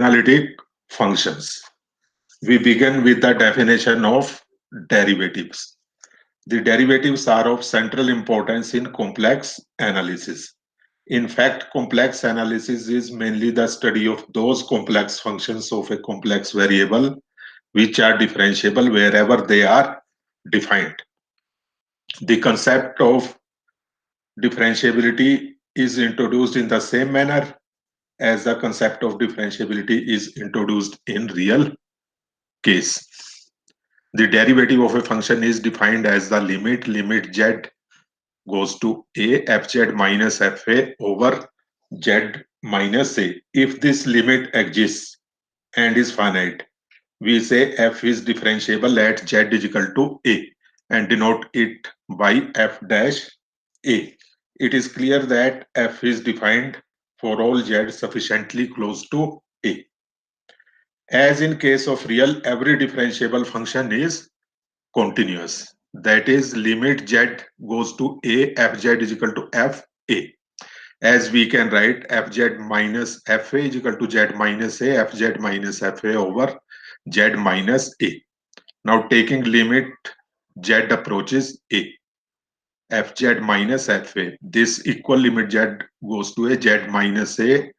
Analytic functions. We begin with the definition of derivatives. The derivatives are of central importance in complex analysis. In fact, complex analysis is mainly the study of those complex functions of a complex variable which are differentiable wherever they are defined. The concept of differentiability is introduced in the same manner as the concept of differentiability is introduced in real case. The derivative of a function is defined as the limit z goes to a fz minus fa over z minus a. If this limit exists and is finite, we say f is differentiable at z is equal to a and denote it by f dash a. It is clear that f is defined for all z sufficiently close to a. As in case of real, every differentiable function is continuous. That is, limit z goes to a, fz is equal to fa. As we can write, fz minus fa is equal to z minus a, fz minus fa over z minus a. Now taking limit z approaches a, fz minus fa. This equal limit z goes to a, z minus a,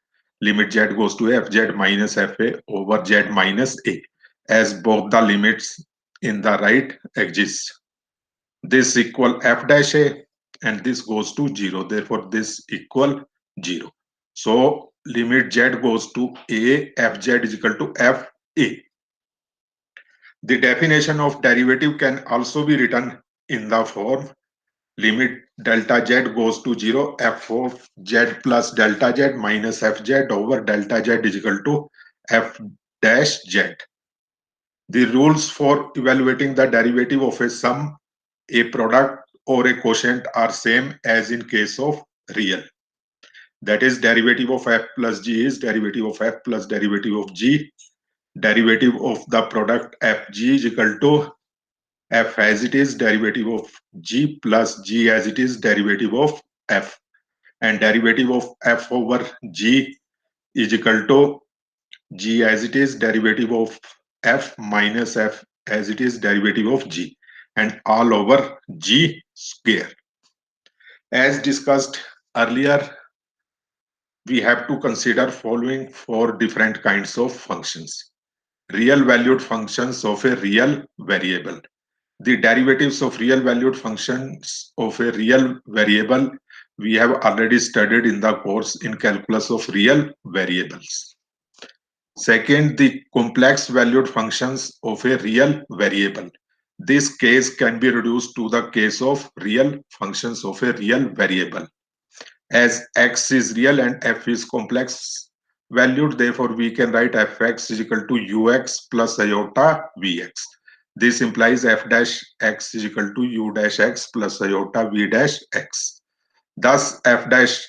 limit z goes to a, fz minus fa over z minus a, as both the limits in the right exist. This equal f dash a and this goes to 0. Therefore, this equal 0. So, limit z goes to a, fz is equal to fa. The definition of derivative can also be written in the form limit delta z goes to 0, f of z plus delta z minus fz over delta z is equal to f dash z. The rules for evaluating the derivative of a sum, a product, or a quotient are same as in case of real. That is, derivative of f plus g is derivative of f plus derivative of g. Derivative of the product fg is equal to f as it is derivative of g plus g as it is derivative of f. And derivative of f over g is equal to g as it is derivative of f minus f as it is derivative of g, and all over g square. As discussed earlier, we have to consider following four different kinds of functions. Real valued functions of a real variable. The derivatives of real valued functions of a real variable we have already studied in the course in calculus of real variables. Second, the complex valued functions of a real variable. This case can be reduced to the case of real functions of a real variable. As x is real and f is complex valued, therefore we can write fx is equal to ux plus iota vx. This implies f dash x is equal to u dash x plus iota v dash x. Thus, f dash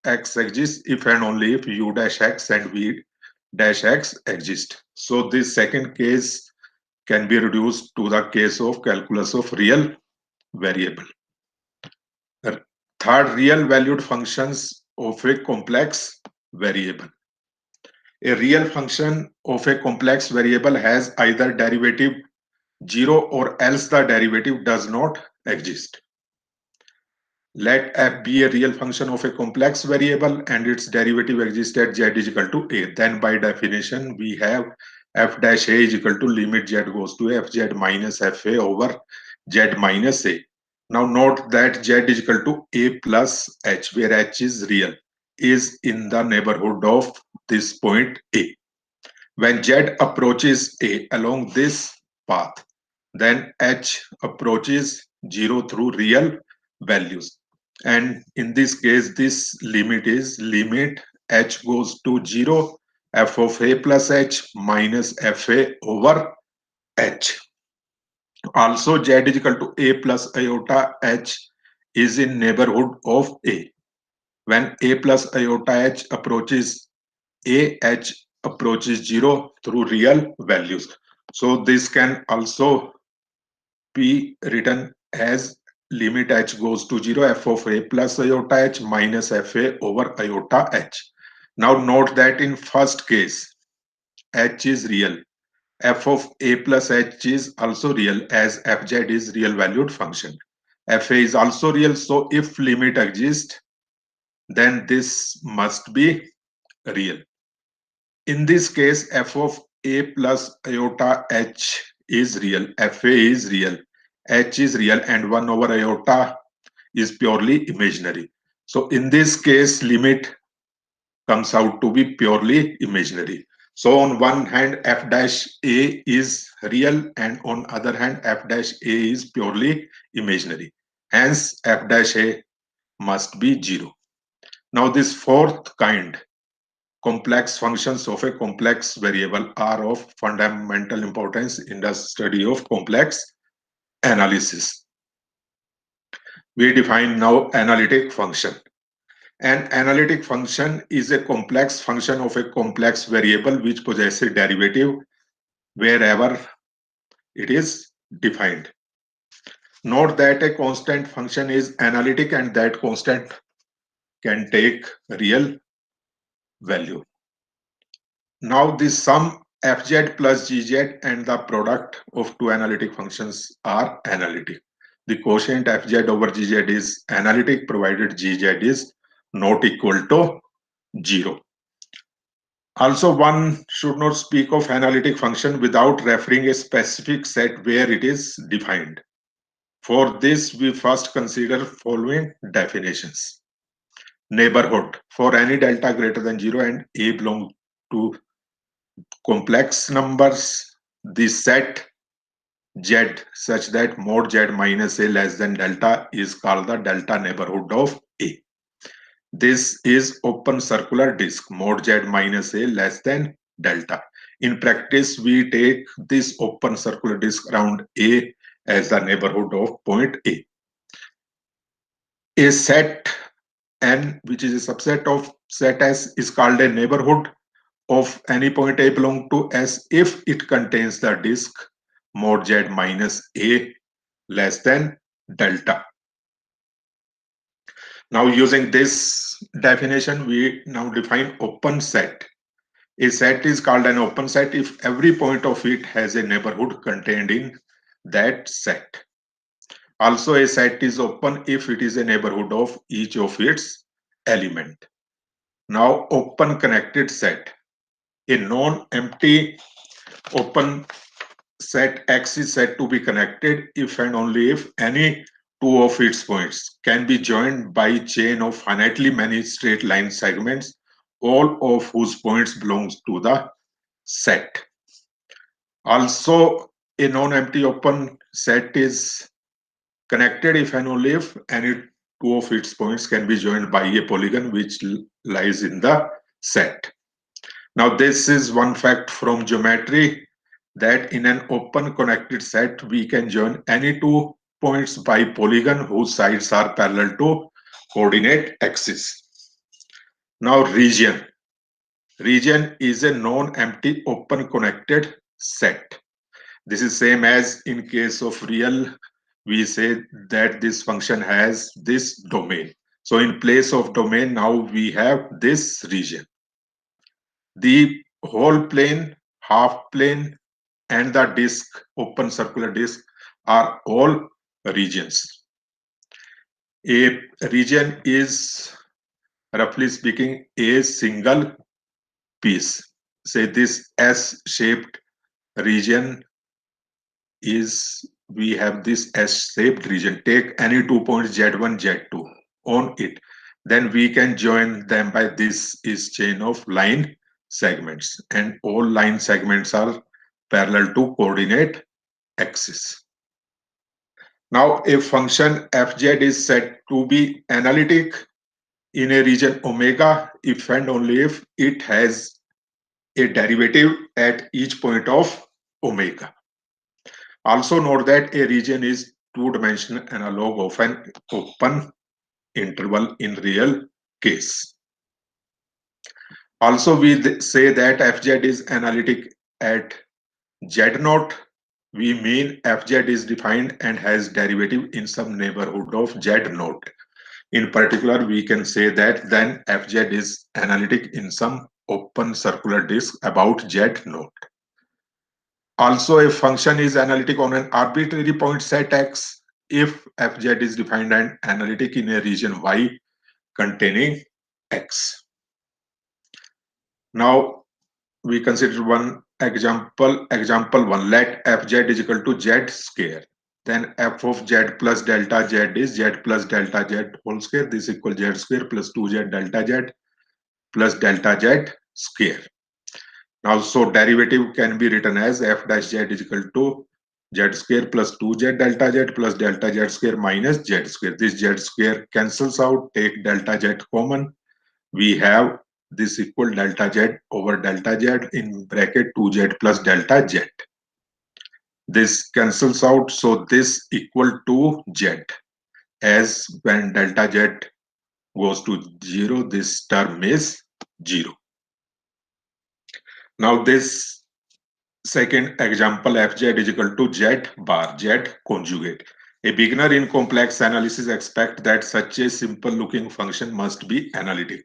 x exists if and only if u dash x and v dash x exist. So this second case can be reduced to the case of calculus of real variable. Third, real valued functions of a complex variable. A real function of a complex variable has either derivative 0 or else the derivative does not exist. Let f be a real function of a complex variable and its derivative exists at z is equal to a. Then by definition we have f dash a is equal to limit z goes to fz minus fa over z minus a. Now note that z is equal to a plus h, where h is real, is in the neighborhood of this point a. When z approaches a along this path, then h approaches 0 through real values. And in this case, this limit is limit h goes to 0, f of a plus h minus fa over h. Also, z is equal to a plus iota h is in neighborhood of a. When a plus iota h approaches a, h approaches 0 through real values. So this can also be written as limit h goes to 0, f of a plus iota h minus fa over iota h. Now note that in first case, h is real, f of a plus h is also real as fz is real valued function. Fa is also real, so if limit exists, then this must be real. In this case, f of a plus iota h is real, fa is real, h is real, and 1 over iota is purely imaginary. So in this case, limit comes out to be purely imaginary. So on one hand, f dash a is real, and on other hand, f dash a is purely imaginary. Hence, f dash a must be 0. Now this fourth kind, complex functions of a complex variable, are of fundamental importance in the study of complex analysis. We define now analytic function. An analytic function is a complex function of a complex variable which possesses derivative wherever it is defined. Note that a constant function is analytic and that constant can take real value. Now the sum fz plus gz and the product of two analytic functions are analytic. The quotient fz over gz is analytic provided gz is not equal to 0. Also, one should not speak of analytic function without referring a specific set where it is defined. For this, we first consider following definitions. Neighborhood. For any delta greater than 0 and a belong to complex numbers, the set z such that mod z minus a less than delta is called the delta neighborhood of a. This is open circular disk mod z minus a less than delta. In practice, we take this open circular disk around a as the neighborhood of point A. A set n, which is a subset of set S, is called a neighborhood of any point A belong to S if it contains the disk mod z minus a less than delta. Now using this definition, we now define open set. A set is called an open set if every point of it has a neighborhood contained in that set. Also, a set is open if it is a neighborhood of each of its element. Now, open connected set. A non-empty open set X is said to be connected if and only if any two of its points can be joined by a chain of finitely many straight line segments, all of whose points belongs to the set. Also, a non-empty open set is connected if and only if any two of its points can be joined by a polygon which lies in the set. Now, this is one fact from geometry, that in an open connected set, we can join any two points by polygon whose sides are parallel to coordinate axis. Now, region. Region is a non-empty open connected set. This is same as in case of real, we say that this function has this domain. So in place of domain, now we have this region. The whole plane, half plane, and the disk, open circular disk, are all regions. A region is, roughly speaking, a single piece. Say this S-shaped region is, we have this S-shaped region. Take any 2 points Z1, Z2 on it. Then we can join them by this is chain of line segments, and all line segments are parallel to coordinate axis. Now, a function fz is said to be analytic in a region omega if and only if it has a derivative at each point of omega. Also note that a region is two-dimensional analog of an open interval in real case. Also, we say that fz is analytic at z0. We mean fz is defined and has derivative in some neighborhood of z0. In particular, we can say that then fz is analytic in some open circular disk about Z naught. Also, a function is analytic on an arbitrary point set X if fz is defined and analytic in a region Y containing X. Now, we consider one example. Example 1, let fz is equal to Z square. Then f of Z plus delta Z is Z plus delta Z whole square. This equals Z square plus 2Z delta Z plus delta Z square. Now, so derivative can be written as f dash z is equal to z square plus 2z delta z plus delta z square minus z square. This z square cancels out, take delta z common. We have this equal delta z over delta z in bracket 2z plus delta z. This cancels out, so this equal to z. As when delta z goes to 0, this term is 0. Now this second example, fz is equal to z bar, z conjugate. A beginner in complex analysis expect that such a simple looking function must be analytic.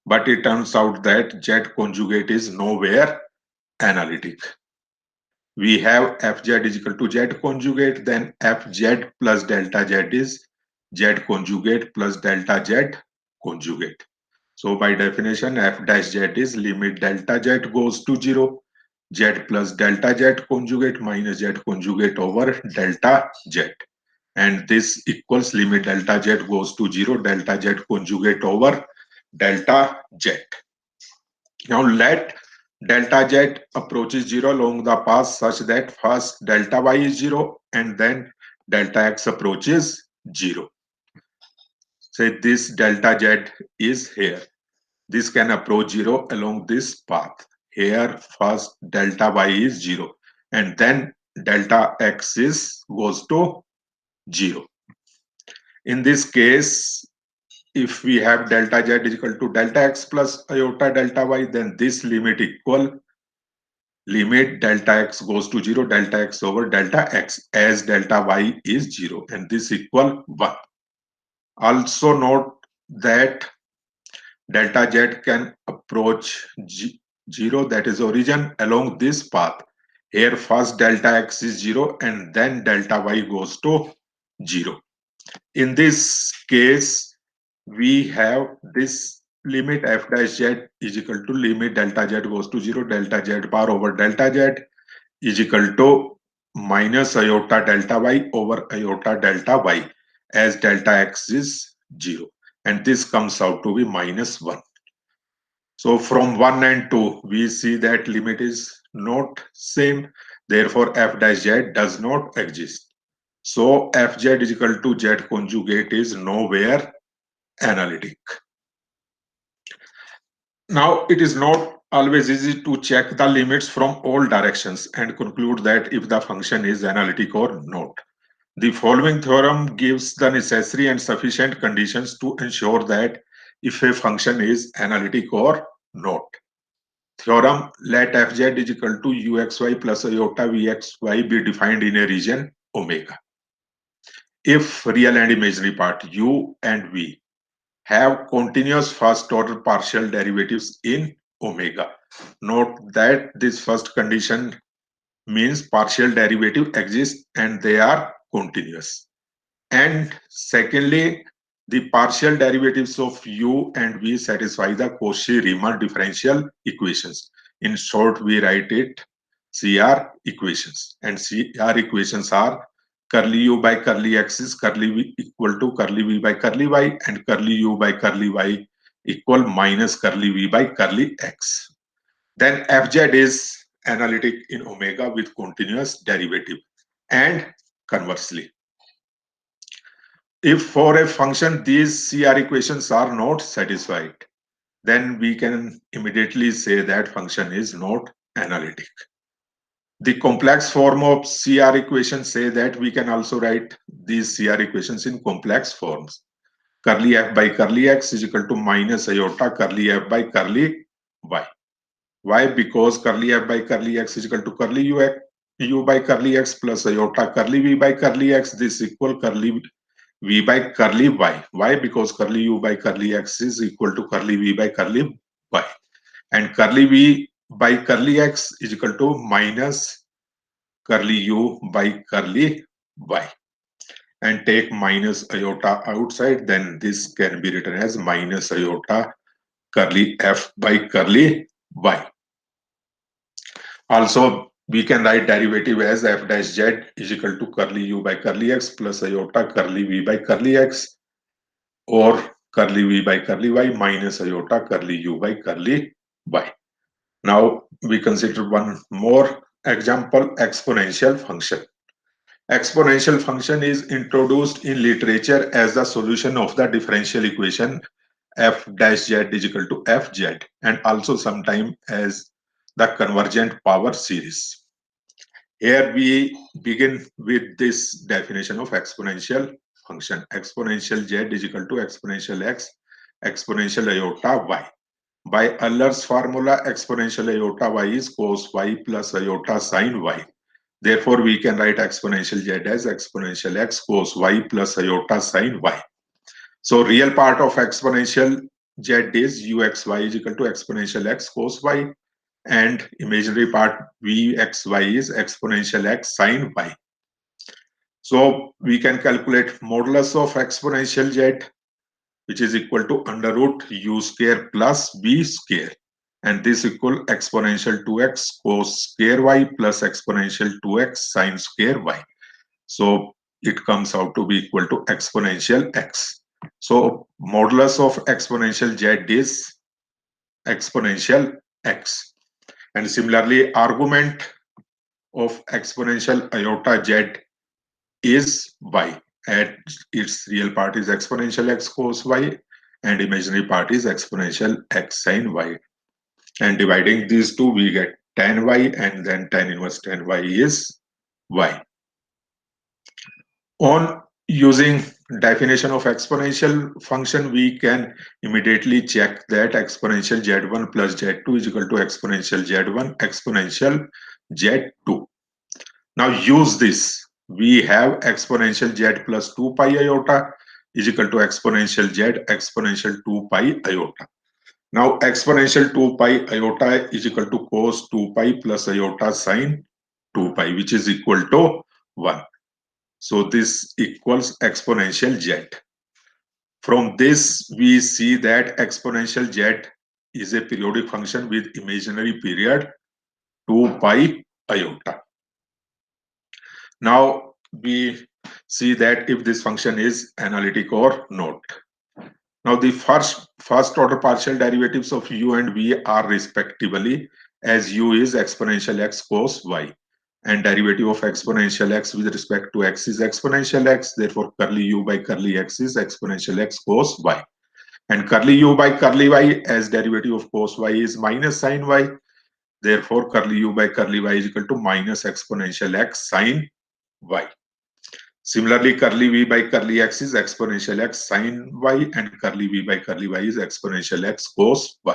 But it turns out that z conjugate is nowhere analytic. We have fz is equal to z conjugate, then fz plus delta z is z conjugate plus delta z conjugate. So by definition, f dash z is limit delta z goes to 0, z plus delta z conjugate minus z conjugate over delta z. And this equals limit delta z goes to 0, delta z conjugate over delta z. Now let delta z approaches 0 along the path such that first delta y is 0 and then delta x approaches 0. Say this delta z is here. This can approach 0 along this path. Here first delta y is 0 and then delta x is goes to 0. In this case, if we have delta z is equal to delta x plus iota delta y, then this limit equal limit delta x goes to 0, delta x over delta x, as delta y is 0 and this equal 1. Also note that delta z can approach 0, that is origin, along this path. Here first delta x is 0 and then delta y goes to 0. In this case, we have this limit f dash z is equal to limit delta z goes to 0, delta z bar over delta z is equal to minus iota delta y over iota delta y, as delta x is 0 and this comes out to be minus 1. So from 1 and 2, we see that limit is not same. Therefore, f dash z does not exist. So fz is equal to z conjugate is nowhere analytic. Now, it is not always easy to check the limits from all directions and conclude that if the function is analytic or not. The following theorem gives the necessary and sufficient conditions to ensure that if a function is analytic or not. Theorem, let fz is equal to uxy plus iota vxy be defined in a region omega. If real and imaginary part u and v have continuous first order partial derivatives in omega. Note that this first condition means partial derivative exists and they are continuous. And secondly, the partial derivatives of u and v satisfy the Cauchy-Riemann differential equations. In short, we write it CR equations. And CR equations are curly u by curly x is curly v equal to curly v by curly y, and curly u by curly y equal minus curly v by curly x. Then fz is analytic in omega with continuous derivative, and conversely. If for a function these CR equations are not satisfied, then we can immediately say that function is not analytic. The complex form of CR equations say that we can also write these CR equations in complex forms. Curly f by curly x is equal to minus iota curly f by curly y. Why? Because curly f by curly x is equal to curly u by curly x plus iota curly v by curly x. This equal curly v by curly y. Why? Because curly u by curly x is equal to curly v by curly y. and curly v by curly x is equal to minus curly u by curly y, and take minus iota outside, then this can be written as minus iota curly f by curly y. Also, we can write derivative as f dash z is equal to curly u by curly x plus iota curly v by curly x, or curly v by curly y minus iota curly u by curly y. Now we consider one more example, exponential function. Exponential function is introduced in literature as the solution of the differential equation f dash z is equal to fz, and also sometimes as the convergent power series. Here we begin with this definition of exponential function. Exponential z is equal to exponential x, exponential iota y. By Euler's formula, exponential iota y is cos y plus iota sine y. Therefore, we can write exponential z as exponential x cos y plus iota sine y. So, real part of exponential z is uxy is equal to exponential x cos y, and imaginary part vxy is exponential x sine y. So, we can calculate modulus of exponential z, which is equal to under root u square plus b square, and this equal exponential 2x cos square y plus exponential 2x sine square y. So it comes out to be equal to exponential x. So modulus of exponential z is exponential x, and similarly argument of exponential iota z is y, and its real part is exponential x cos y, and imaginary part is exponential x sin y. And dividing these two, we get tan y, and then tan inverse tan y is y. On using definition of exponential function, we can immediately check that exponential z1 plus z2 is equal to exponential z1 exponential z2. Now use this. We have exponential z plus 2 pi iota is equal to exponential z exponential 2 pi iota. Now exponential 2 pi iota is equal to cos 2 pi plus iota sine 2 pi, which is equal to 1. So this equals exponential z. From this, we see that exponential z is a periodic function with imaginary period 2 pi iota. Now we see that if this function is analytic or not. Now the first order partial derivatives of u and v are respectively, as u is exponential x cos y, and derivative of exponential x with respect to x is exponential x. Therefore curly u by curly x is exponential x cos y, and curly u by curly y as derivative of cos y is minus sine y. Therefore curly u by curly y is equal to minus exponential x sine y. Similarly, curly v by curly x is exponential x sine y, and curly v by curly y is exponential x cos y.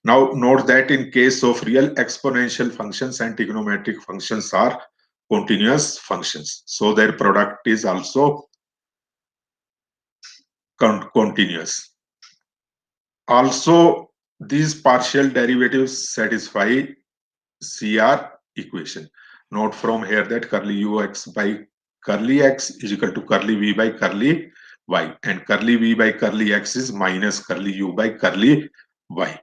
Now note that in case of real exponential functions and trigonometric functions are continuous functions, so their product is also continuous. Also, these partial derivatives satisfy CR equation. Note from here that curly ux by curly x is equal to curly v by curly y, and curly v by curly x is minus curly u by curly y.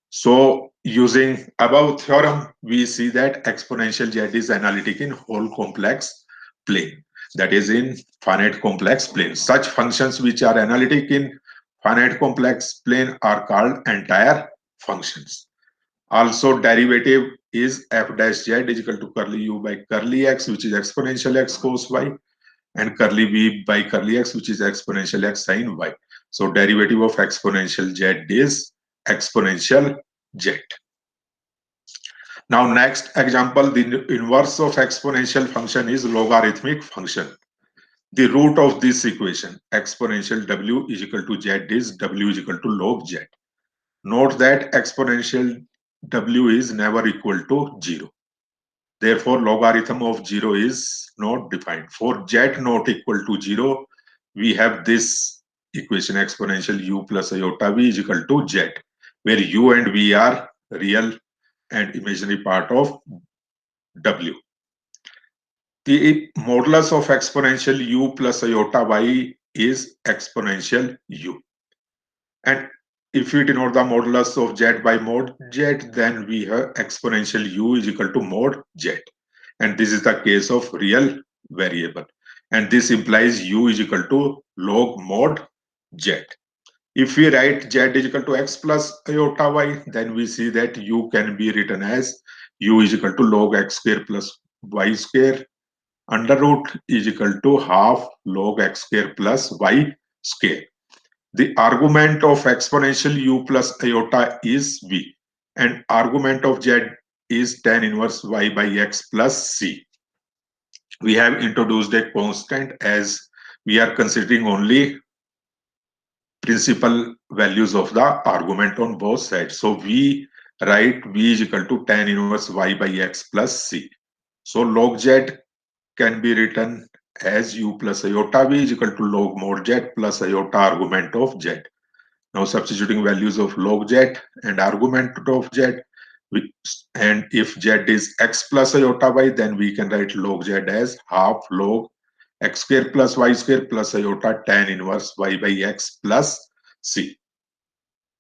So using above theorem, we see that exponential z is analytic in whole complex plane, that is in finite complex plane. Such functions which are analytic in finite complex plane are called entire functions. Also derivative is f dash z is equal to curly u by curly x, which is exponential x cos y, and curly v by curly x, which is exponential x sin y. So derivative of exponential z is exponential z. Now next example, the inverse of exponential function is logarithmic function. The root of this equation, exponential w is equal to z, is w is equal to log z. Note that exponential w is never equal to 0. Therefore, logarithm of 0 is not defined. For z not equal to 0, we have this equation exponential u plus iota v is equal to z. where u and v are real and imaginary part of w. The modulus of exponential u plus iota y is exponential u. And if we denote the modulus of z by mod z, then we have exponential u is equal to mod z. And this is the case of real variable. And this implies u is equal to log mod z. If we write z is equal to x plus iota y, then we see that u can be written as u is equal to log x square plus y square under root is equal to half log x square plus y square. The argument of exponential u plus iota is v, and argument of z is tan inverse y by x plus c. We have introduced a constant as we are considering only principal values of the argument on both sides. So we write v is equal to tan inverse y by x plus c. So log z can be written as u plus iota v is equal to log mod z plus iota argument of z. Now substituting values of log z and argument of z, and if z is x plus iota y, then we can write log z as half log x square plus y square plus iota tan inverse y by x plus c.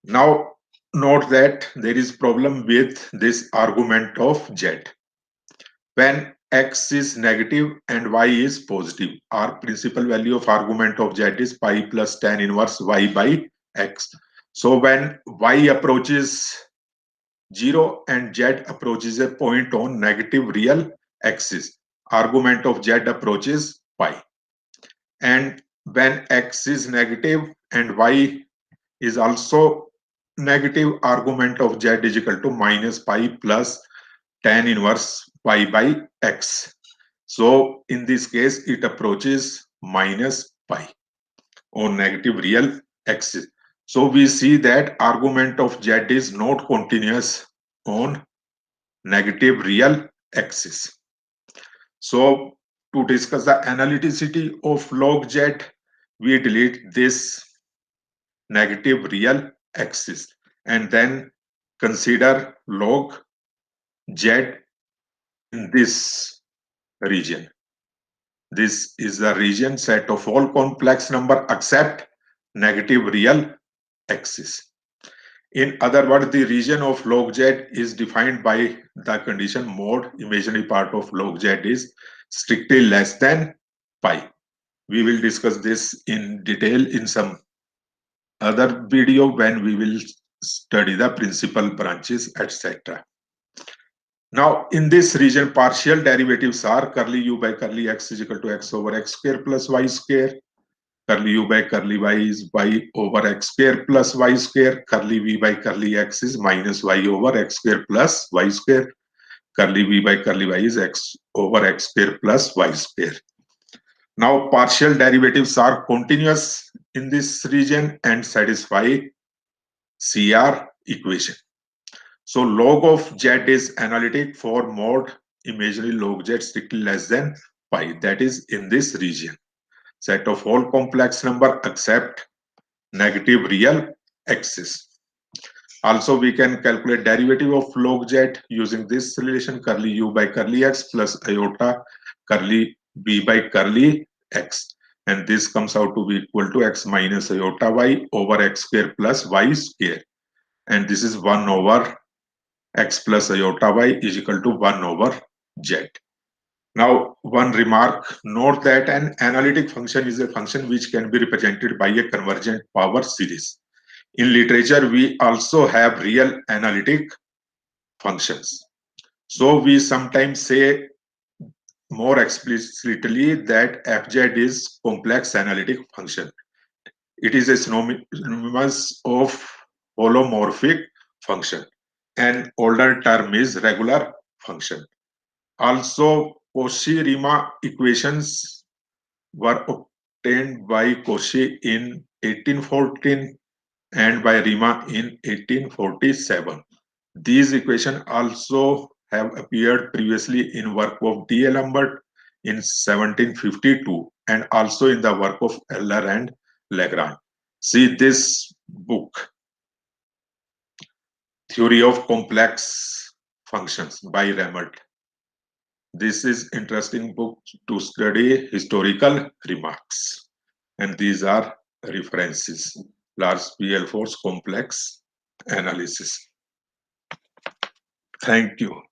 Now note that there is problem with this argument of z. When x is negative and y is positive, our principal value of argument of z is pi plus tan inverse y by x. So when y approaches 0 and z approaches a point on negative real axis, argument of z approaches pi. And when x is negative and y is also negative, argument of z is equal to minus pi plus tan inverse y by x. So in this case, it approaches minus pi on negative real axis. So we see that argument of z is not continuous on negative real axis. So to discuss the analyticity of log z, we delete this negative real axis and then consider log z in this region. This is the region set of all complex number except negative real axis. In other words, the region of log z is defined by the condition mod imaginary part of log z is strictly less than pi. We will discuss this in detail in some other video when we will study the principal branches, etc. Now, in this region, partial derivatives are curly u by curly x is equal to x over x square plus y square. Curly u by curly y is y over x square plus y square. Curly v by curly x is minus y over x square plus y square. Curly v by curly y is x over x square plus y square. Now, partial derivatives are continuous in this region and satisfy CR equation. So log of z is analytic for mod imaginary log z strictly less than pi, that is in this region. Set of all complex number except negative real axis. Also, we can calculate derivative of log z using this relation curly u by curly x plus iota curly b by curly x. And this comes out to be equal to x minus iota y over x square plus y square. And this is 1 over x plus iota y is equal to 1 over z. Now, one remark, note that an analytic function is a function which can be represented by a convergent power series. In literature, we also have real analytic functions. So we sometimes say more explicitly that fz is complex analytic function. It is a synonymous of holomorphic function. An older term is regular function. Also, Cauchy-Riemann equations were obtained by Cauchy in 1814 and by Riemann in 1847. These equations also have appeared previously in work of D. Lambert in 1752 and also in the work of Euler and Lagrange. See this book. Theory of Complex Functions by Ramert. This is interesting book to study historical remarks. And these are references. Large PL force complex analysis. Thank you.